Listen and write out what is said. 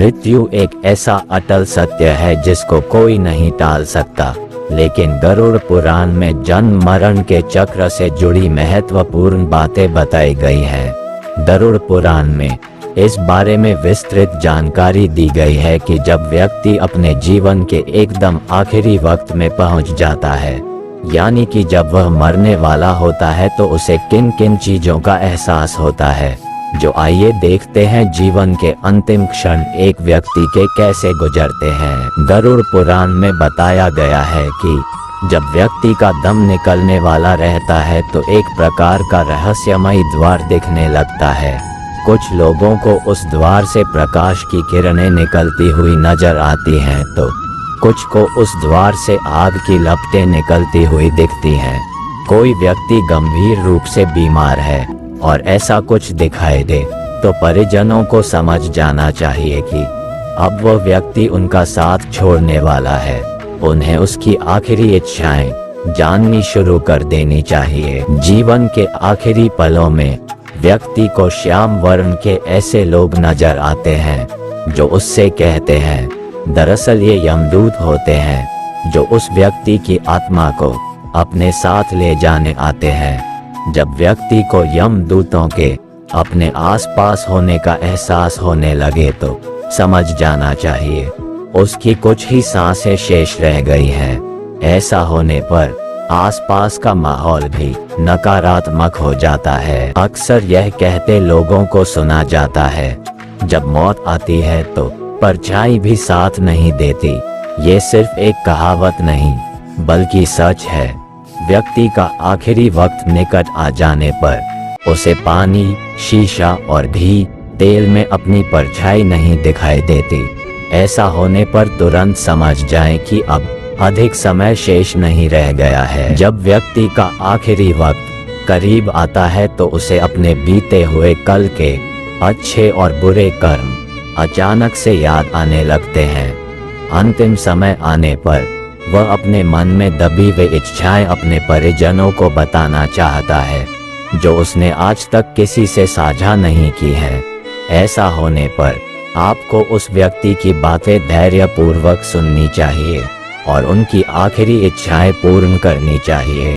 मृत्यु एक ऐसा अटल सत्य है जिसको कोई नहीं टाल सकता, लेकिन गरुड़ पुराण में जन्म मरण के चक्र से जुड़ी महत्वपूर्ण बातें बताई गई हैं। गरुड़ पुराण में इस बारे में विस्तृत जानकारी दी गई है कि जब व्यक्ति अपने जीवन के एकदम आखिरी वक्त में पहुंच जाता है, यानी कि जब वह मरने वाला होता है, तो उसे किन किन चीजों का एहसास होता है। जो आइए देखते हैं जीवन के अंतिम क्षण एक व्यक्ति के कैसे गुजरते हैं। गरुड़ पुराण में बताया गया है कि जब व्यक्ति का दम निकलने वाला रहता है तो एक प्रकार का रहस्यमयी द्वार दिखने लगता है। कुछ लोगों को उस द्वार से प्रकाश की किरणें निकलती हुई नजर आती हैं, तो कुछ को उस द्वार से आग की लपटें निकलती हुई दिखती हैं। कोई व्यक्ति गंभीर रूप से बीमार है और ऐसा कुछ दिखाई दे तो परिजनों को समझ जाना चाहिए कि अब वह व्यक्ति उनका साथ छोड़ने वाला है। उन्हें उसकी आखिरी इच्छाएं जाननी शुरू कर देनी चाहिए। जीवन के आखिरी पलों में व्यक्ति को श्याम वर्ण के ऐसे लोग नजर आते हैं जो उससे कहते हैं, दरअसल ये यमदूत होते हैं जो उस व्यक्ति की आत्मा को अपने साथ ले जाने आते हैं। जब व्यक्ति को यमदूतों के अपने आसपास होने का एहसास होने लगे तो समझ जाना चाहिए उसकी कुछ ही सांसें शेष रह गई हैं। ऐसा होने पर आसपास का माहौल भी नकारात्मक हो जाता है। अक्सर यह कहते लोगों को सुना जाता है, जब मौत आती है तो परछाई भी साथ नहीं देती। ये सिर्फ एक कहावत नहीं बल्कि सच है। व्यक्ति का आखिरी वक्त निकट आ जाने पर उसे पानी, शीशा और घी तेल में अपनी परछाई नहीं दिखाई देती। ऐसा होने पर तुरंत समझ जाएं कि अब अधिक समय शेष नहीं रह गया है। जब व्यक्ति का आखिरी वक्त करीब आता है तो उसे अपने बीते हुए कल के अच्छे और बुरे कर्म अचानक से याद आने लगते हैं। अंतिम समय आने पर वह अपने मन में दबी हुई इच्छाएं अपने परिजनों को बताना चाहता है, जो उसने आज तक किसी से साझा नहीं की है। ऐसा होने पर आपको उस व्यक्ति की बातें धैर्यपूर्वक सुननी चाहिए और उनकी आखिरी इच्छाएं पूर्ण करनी चाहिए।